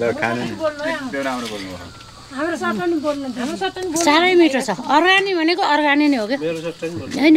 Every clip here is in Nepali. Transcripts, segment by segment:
ल खानु साह्रै मिठो छ अर्ग्यानिक भनेको अर्ग्यानिक नै हो क्या होइन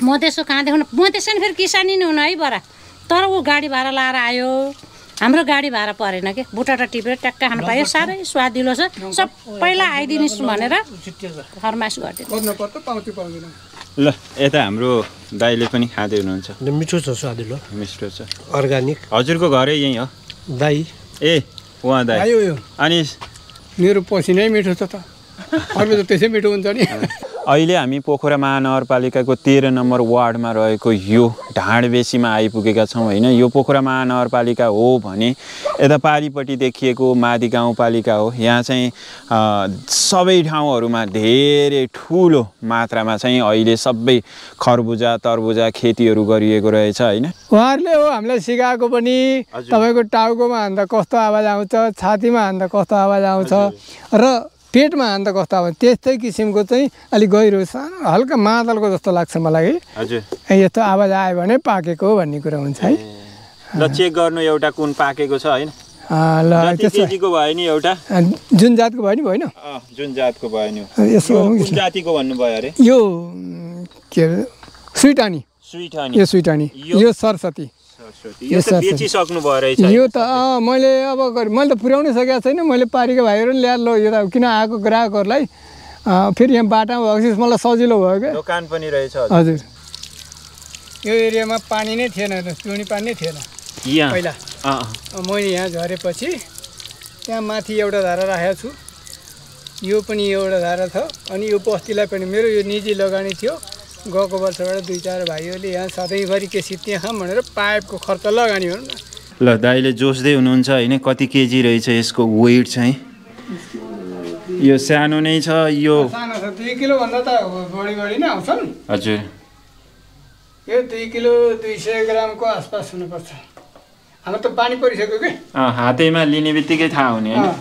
म त्यसो कहाँ देखाउनु म त्यसै फेरि किसानी नै हुनु है बरा तर ऊ गाडी भाडा लाएर आयो हाम्रो गाडी भाडा परेन कि बुटाटा टिपेर ट्याक्क खानु पायो साह्रै स्वादिलो छ सबैलाई आइदिनुहोस् भनेर फरमाइस गरिदिनु ल यता हाम्रो दाइले पनि खाँदै हुनुहुन्छ मिठो छ स्वादिलो मिठो छ अर्ग्यानिक हजुरको घरै यहीँ हो दाई ए उहाँ दाइ अनि मेरो पसिनै मिठो छ त अरू त त्यसै मिठो हुन्छ नि अहिले हामी पोखरा महानगरपालिकाको 13 नम्बर वार्डमा रहेको यो ढाडबेसीमा आइपुगेका छौँ होइन यो पोखरा महानगरपालिका हो भने यता पारिपट्टि देखिएको मादी गाउँपालिका हो यहाँ चाहिँ सबै ठाउँहरूमा धेरै ठुलो मात्रामा चाहिँ अहिले सबै खरबुजा तरबुजा खेतीहरू गरिएको रहेछ होइन उहाँहरूले हो हामीलाई सिकाएको पनि तपाईँको टाउकोमा हान्दा कस्तो आवाज आउँछ छातीमा हान्दा कस्तो आवाज आउँछ र पेटमा हान्दा कस्तो आवाज त्यस्तै किसिमको चाहिँ अलिक गहिरो सानो हल्का मादलको जस्तो लाग्छ मलाई हजुर यस्तो आवाज आयो भने पाकेको भन्ने कुरा हुन्छ है ल चेक गर्नु एउटा कुन पाकेको छ होइन ल केजीको भयो नि एउटा जुन जातको भयो नि भएन जुन जातको भयो नि यसो कुन जातिको भन्नुभयो अरे यो के अरे स्विटानी यो स्विटानी यो सरस्वती बेचिसक्नु भयो रहेछ यो त मैले अब मैले त पुर्याउनै सकेको छैन मैले पारीको भाइहरू ल्याएर लो यो त किन आएको ग्राहकहरूलाई फेरि यहाँ बाटामा भएपछि मलाई सजिलो भयो क्या दोकान पनि रहेछ हजुर यो एरियामा पानी नै थिएन पिउने पानी नै थिएन पहिला मैले यहाँ झरेपछि त्यहाँ माथि एउटा धारा राखेको छु यो पनि एउटा धारा छ अनि यो बस्तीलाई पनि मेरो यो निजी लगानी थियो गएको वर्षबाट 2-4 भाइहरूले यहाँ सधैँभरि के सित्ने खाम भनेर पाइपको खर्च लगानी हो न ल दाइले जोस्दै हुनुहुन्छ होइन कति केजी रहेछ यसको वेट चाहिँ यो सानो नै छ यो सानो छ 2 किलो भन्दा त बढी नै आउँछन् हजुर यो 2 किलो 200 ग्रामको आसपास हुनुपर्छ हाम्रो त पानी परिसक्यो कि हातैमा लिने बित्तिकै थाहा हुने होइन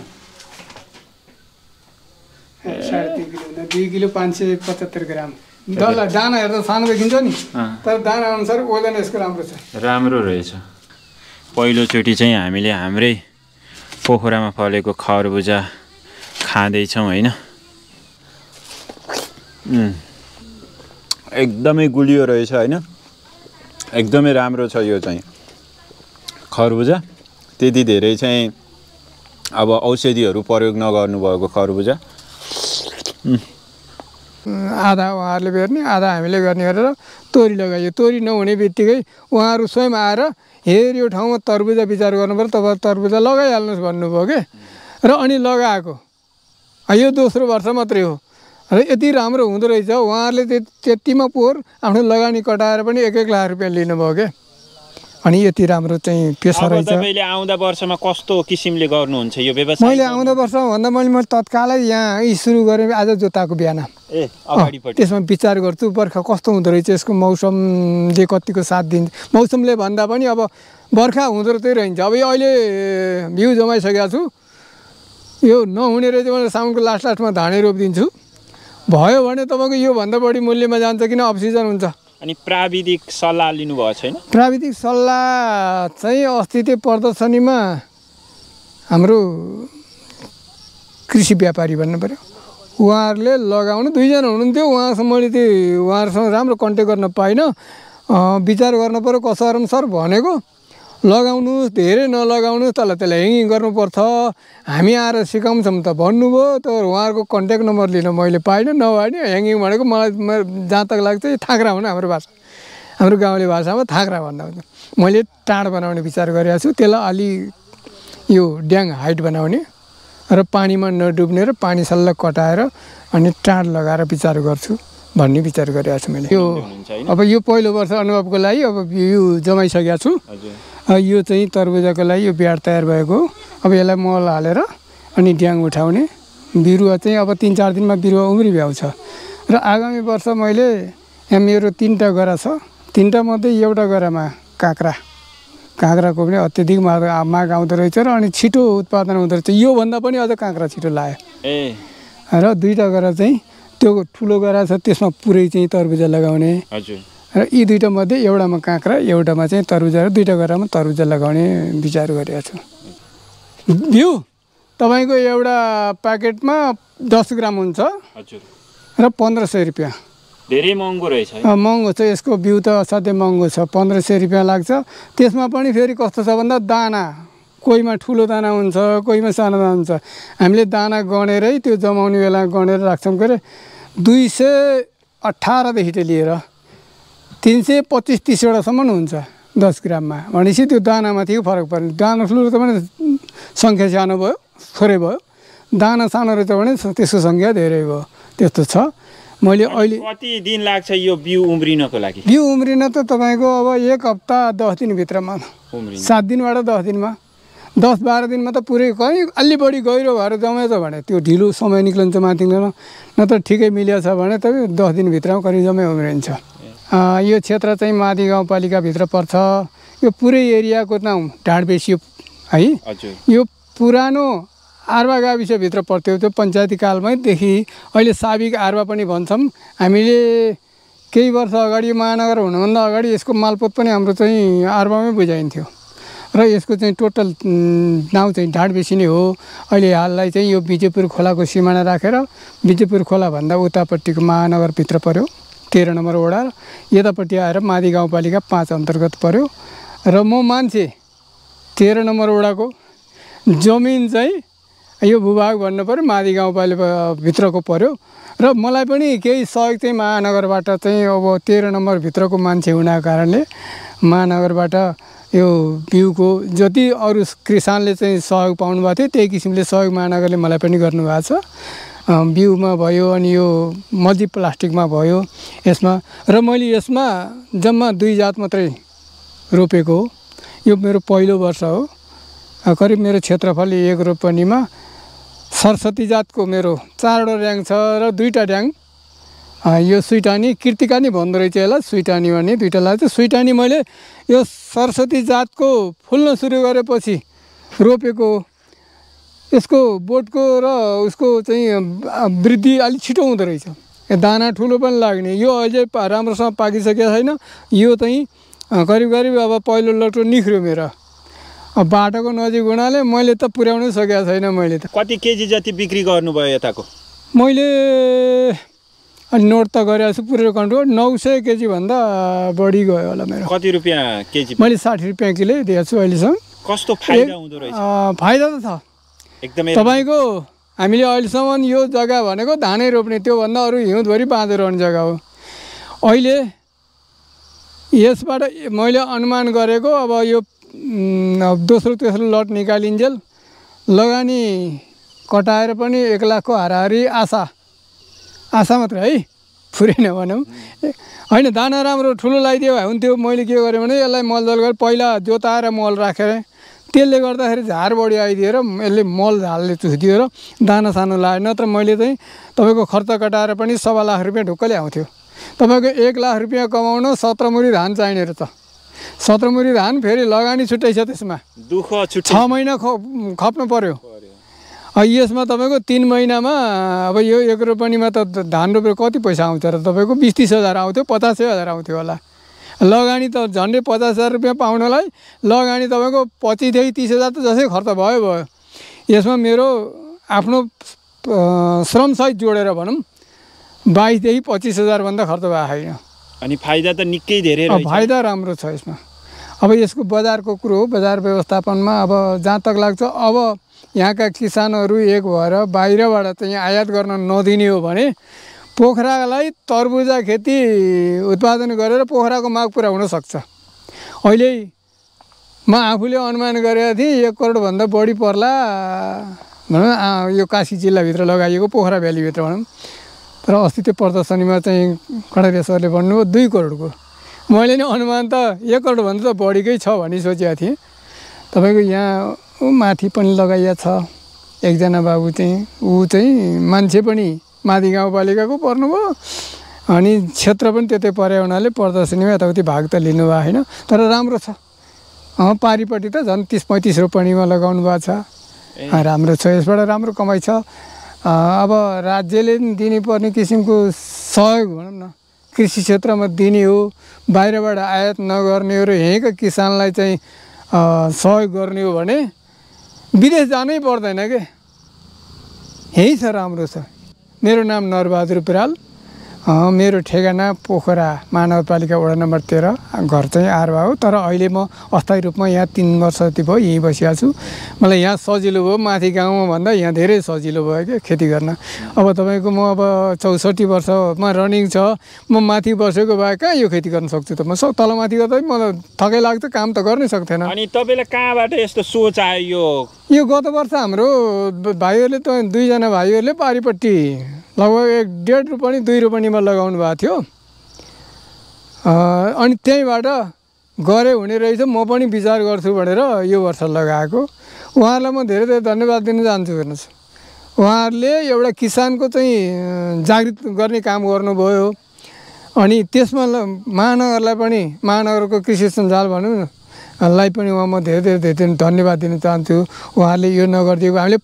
3.5 किलो 2 किलो 575 ग्राम डल्ला दाना हेर्दा सानो देखिन्छ नि तर दाना अनुसार ओजन यसको राम्रो छ राम्रो रहेछ पहिलोचोटि चाहिँ हामीले हाम्रै पोखरामा फलेको खरबुजा खाँदैछौँ होइन एकदमै गुलियो रहेछ होइन एकदमै राम्रो छ यो चाहिँ खरबुजा त्यति धेरै चाहिँ अब औषधिहरू प्रयोग नगर्नु भएको खरबुजा आधा उहाँहरूले बेर्ने आधा हामीले गर्ने गरेर तोरी लगाइयो तोरी नहुने बित्तिकै उहाँहरू स्वयं आएर हेर यो ठाउँमा तरबुजा विचार गर्नुपर्छ तपाईँ तरबुजा लगाइहाल्नुहोस् भन्नुभयो के र अनि लगाएको यो दोस्रो वर्ष मात्रै हो र यति राम्रो हुँदो रहेछ उहाँहरूले त्यतिमा पोहोर आफ्नो लगानी कटाएर पनि 1-1 लाख रुपियाँ लिनुभयो के अनि यति राम्रो चाहिँ पेसा रहेछ तपाईले आउँदा वर्षमा कस्तो किसिमले गर्नुहुन्छ यो व्यवसाय मैले आउँदा वर्षमा भन्दा मैले तत्कालै यहाँ सुरु गरेँ आज जोताको बिहान त्यसमा विचार गर्छु बर्खा कस्तो हुँदो रहेछ यसको मौसमले कतिको साथ दिन्छ मौसमले भन्दा पनि अब बर्खा हुँदो रहन्छ अब यो अहिले बिउ जमाइसकेको छु यो नहुने रहेछ भने साउनको लास्टमा धानै रोपिदिन्छु भयो भने तपाईँको योभन्दा बढी मूल्यमा जान्छ किन अफ सिजन हुन्छ अनि प्राविधिक सल्लाह लिनुभएको छैन प्राविधिक सल्लाह चाहिँ अस्ति त्यो प्रदर्शनीमा हाम्रो कृषि व्यापारी भन्नु पर्यो उहाँहरूले लगाउनु 2 जना हुनुहुन्थ्यो उहाँसँग मैले त्यो उहाँहरूसँग राम्रो कन्ट्याक्ट गर्न पाइनँ विचार गर्नु पर्यो कसरी सर भनेको लगाउनुहोस् धेरै नलगाउनुहोस् त्यसलाई ह्याङ्गिङ गर्नुपर्छ हामी आएर सिकाउँछौँ त भन्नुभयो तर उहाँहरूको कन्ट्याक्ट नम्बर लिन मैले पाइनँ नभए ह्याङ्गिङ भनेको मलाई जहाँ तक लाग्छ थाक्रा हुनु हाम्रो भाषा हाम्रो गाउँले भाषामा थाक्रा भन्दा हुन्छ मैले टाढ बनाउने विचार गरेको छु त्यसलाई अलि यो ड्याङ हाइट बनाउने र पानीमा नडुब्ने र पानी सल्ल कटाएर अनि टाढ लगाएर विचार गर्छु भन्ने विचार गरेको छु मैले यो अब यो पहिलो वर्ष अनुभवको लागि अब यो जमाइसकेको छु यो चाहिँ तरबुजाको लागि यो ब्याड तयार भएको अब यसलाई मल हालेर अनि ड्याङ उठाउने बिरुवा चाहिँ अब 3-4 दिनमा बिरुवा उम्री भ्याउँछ र आगामी वर्ष मैले यहाँ मेरो 3टा गरा छ 3टा मध्ये एउटा गरामा काँक्राको पनि अत्यधिक माग आउँदो रहेछ र अनि छिटो उत्पादन हुँदो रहेछ योभन्दा पनि अझ काँक्रा छिटो लाग्यो र 2टा गरा चाहिँ त्यो ठुलो गरा छ त्यसमा पुरै चाहिँ तरबुजा लगाउने र यी 2टा मध्ये एउटामा काँक्रा एउटामा चाहिँ तरबुजा र 2टा गरामा तरबुजा लगाउने विचार गरेको छु बिउ तपाईँको एउटा प्याकेटमा 10 ग्राम हुन्छ हजुर र 1500 रुपियाँ। धेरै महँगो रहेछ है। महँगो छ, यसको बिउ त असाध्यै महँगो छ, 1500 रुपियाँ लाग्छ। त्यसमा पनि फेरि कस्तो छ भन्दा दाना कोहीमा ठुलो दाना हुन्छ, कोहीमा सानो दाना हुन्छ। हामीले दाना गनेरै त्यो जमाउने बेला गनेर राख्छौँ के अरे 218 देखि लिएर 325-30 वटासम्म हुन्छ 10 ग्राममा। भनेपछि त्यो दानामाथि फरक पर्ने। दाना ठुलो त भने सङ्ख्या सानो भयो, थोरै भयो। दाना सानो रहेछ भने त्यसको सङ्ख्या धेरै भयो। त्यस्तो छ। मैले अहिले कति दिन लाग्छ यो बिउ उम्रिनको लागि? बिउ उम्रिन त तपाईँको अब 1 हप्ता 10 दिनभित्रमा, 7 दिनबाट 10 दिनमा, 10-12 दिनमा त पुरै कहीँ अलि बढी गहिरो भएर जमेछ भने त्यो ढिलो समय निक्लिन्छ माथिबाट, नत्र ठिकै मिलेछ भने त 10 दिनभित्रमा करिब जम्मै उम्रिन्छ। यो क्षेत्र चाहिँ मादी गाउँपालिकाभित्र पर्छ। यो पुरै एरियाको नाउँ ढाडबेसी है। यो पुरानो आर्वा गाविसभित्र पर्थ्यो। त्यो पञ्चायती कालमैदेखि अहिले साबिक आर्वा पनि भन्छौँ। हामीले केही वर्ष अगाडि महानगर हुनुभन्दा अगाडि यसको मालपोत पनि हाम्रो चाहिँ आर्वामै बुझाइन्थ्यो र यसको चाहिँ टोटल नाउँ चाहिँ ढाडबेसी नै हो। अहिले हाललाई चाहिँ यो बिजेपुर खोलाको सिमाना राखेर बिजेपुर खोलाभन्दा उतापट्टिको महानगरभित्र पर्यो 13 नम्बर वडा, यतापट्टि आएर मादी गाउँपालिका 5 अन्तर्गत पर्यो। र म मान्छे 13 नम्बर वडाको जमिन चाहिँ यो भूभाग भन्नु पऱ्यो मादी गाउँपालिकाभित्रको पर्यो। र मलाई पनि केही सहयोग चाहिँ महानगरबाट चाहिँ अब 13 नम्बरभित्रको मान्छे हुनाको कारणले महानगरबाट यो बिउको जति अरू किसानले चाहिँ सहयोग पाउनुभएको थियो त्यही किसिमले सहयोग महानगरले मलाई पनि गर्नुभएको छ। बिउमा भयो अनि यो मल्टी प्लास्टिकमा भयो यसमा। र मैले यसमा जम्मा 2 जात मात्रै रोपेको हो। यो मेरो पहिलो वर्ष हो। करिब मेरो क्षेत्रफल 1 रोपनीमा सरस्वती जातको मेरो 4वटा ड्याङ छ र 2टा ड्याङ यो सुइटानी कृतिका नि भन्दो रहेछ यसलाई। सुइटानी भन्ने 2टा लाग्छ। सुइटानी मैले यो सरस्वती जातको फुल्न सुरु गरेपछि रोपेको। यसको बोटको र उसको चाहिँ वृद्धि अलिक छिटो हुँदो रहेछ। दाना ठुलो पनि लाग्ने। यो अहिले राम्रोसँग पाकिसकेको छैन। यो चाहिँ करिब अब पहिलो लटो निख्रियो मेरो। अब बाटोको नजिक हुनाले मैले त पुर्याउनै सकेको छैन। मैले त कति केजी जति बिक्री गर्नुभयो यताको? मैले नोट त गरेको छु पुरै कन्ट्रोल 900 केजी भन्दा बढी गयो होला मेरो। कति रुपियाँ केजी? मैले 60 रुपियाँ किलो दिएको छु अहिलेसम्म। कस्तो फाइदा हुँदो रहेछ? फाइदा त छ एकदमै। तपाईँको हामीले अहिलेसम्म यो जग्गा भनेको धानै रोप्ने, त्योभन्दा अरू हिउँदभरि बाँधेर रहने जग्गा हो। अहिले यसबाट मैले अनुमान गरेको अब यो दोस्रो तेस्रो लट निकालिन्जेल लगानी कटाएर पनि 1 लाखको हाराहारी आशा मात्र है, पुरै नभनौँ। होइन दाना राम्रो ठुलो लगाइदियो भए हुन्थ्यो। मैले के गरेँ भने यसलाई मलजल गरेर पहिला जोताएर मल राखेर त्यसले गर्दाखेरि झार बढी आइदिएर यसले मल झालले चुसिदियो र दाना सानो लाग्यो। नत्र मैले चाहिँ तपाईँको खर्च कटाएर पनि 1.25 लाख रुपियाँ ढुक्कले आउँथ्यो। तपाईँको 1 लाख रुपियाँ कमाउन 17 मुरी धान चाहिने रहेछ। 17 मुरी धान फेरि लगानी छुट्टै छ। त्यसमा दुःख छुट्टै, 6 महिना खप्नु पर्यो। यसमा तपाईँको 3 महिनामा अब यो 1 रोपनीमा त धान रोपेर कति पैसा आउँछ र तपाईँको 20-30 हजार आउँथ्यो, 50,000 आउँथ्यो होला। लगानी त झन्डै 50,000 रुपियाँ पाउनलाई लगानी तपाईँको 25 देखि 30,000 त जसै खर्च भयो। यसमा मेरो आफ्नो श्रमसहित जोडेर भनौँ 22 देखि 25,000 भन्दा खर्च भएको छैन। अनि फाइदा त निकै धेरै रहेछ। फाइदा राम्रो छ यसमा। अब यसको बजारको कुरो हो। बजार व्यवस्थापनमा अब जहाँ तक लाग्छ अब यहाँका किसानहरू एक भएर बाहिरबाट चाहिँ आयात गर्न नदिने हो भने पोखरालाई तरबुजा खेती उत्पादन गरेर पोखराको माग पुरा हुन सक्छ। अहिले म आफूले अनुमान गरेको थिएँ 1 करोडभन्दा बढी पर्ला भनौँ यो काशी जिल्लाभित्र लगाइएको पोखरा भ्यालीभित्र भनौँ। तर अस्ति त्यो प्रदर्शनीमा चाहिँ कडारिया सरले भन्नुभयो 2 करोडको। मैले नि अनुमान त 1 करोडभन्दा त बढीकै छ भनी सोचेको थिएँ। तपाईँको यहाँ माथि पनि लगाइया छ एकजना बाबु चाहिँ, ऊ चाहिँ मान्छे पनि मादी गाउँपालिकाको पर्नुभयो अनि क्षेत्र पनि त्यतै परे हुनाले प्रदर्शनीमा यताउति भाग त लिनुभएको छैन। तर राम्रो छ। पारिपट्टि त झन् 30-35 रोपनीमा लगाउनु भएको छ। राम्रो छ। यसबाट राम्रो कमाइ छ। अब राज्यले दिने पर्ने किसिमको सहयोग भनौँ न कृषि क्षेत्रमा दिने हो। बाहिरबाट आयात नगर्ने हो र यहीँका किसानलाई चाहिँ सहयोग गर्ने हो भने विदेश जानै पर्दैन के, यही छ राम्रो छ। मेरो नाम नरबहादुर पिराल, मेरो ठेगाना पोखरा महानगरपालिका वडा नम्बर 13, घर चाहिँ आरवा हो। तर अहिले म अस्थायी रूपमा यहाँ 3 वर्ष जति भयो यहीँ बसिरहेको छु। मलाई यहाँ सजिलो भयो, माथि गाउँमा भन्दा यहाँ धेरै सजिलो भयो क्या खेती गर्न। अब तपाईँको म अब 64 वर्षमा रनिङ छ, म माथि बसेको भए कहाँ यो खेती गर्न सक्छु त? म तलमाथि गर्दा मलाई थकै लाग्छ, काम त गर्नै सक्थेन। अनि तपाईँलाई कहाँबाट यस्तो सोच आयो? यो गत वर्ष हाम्रो भाइहरूले त 2 जना भाइहरूले पारिपट्टि लगभग 1.5 रोपनी 2 रोपनीमा लगाउनु भएको थियो। अनि त्यहीँबाट गरे हुने रहेछ, म पनि विचार गर्छु भनेर यो वर्ष लगाएको। उहाँहरूलाई म धेरै धेरै धन्यवाद दिन चाहन्छु। हेर्नुहोस्, उहाँहरूले एउटा किसानको चाहिँ जागृत गर्ने काम गर्नुभयो। अनि त्यसमा महानगरलाई पनि, महानगरको कृषि सञ्जाल भनौँ न लाई पनि म धेरै धेरै धन्यवाद दिन चाहन्छु। उहाँहरूले यो नगरिदिएको हामीले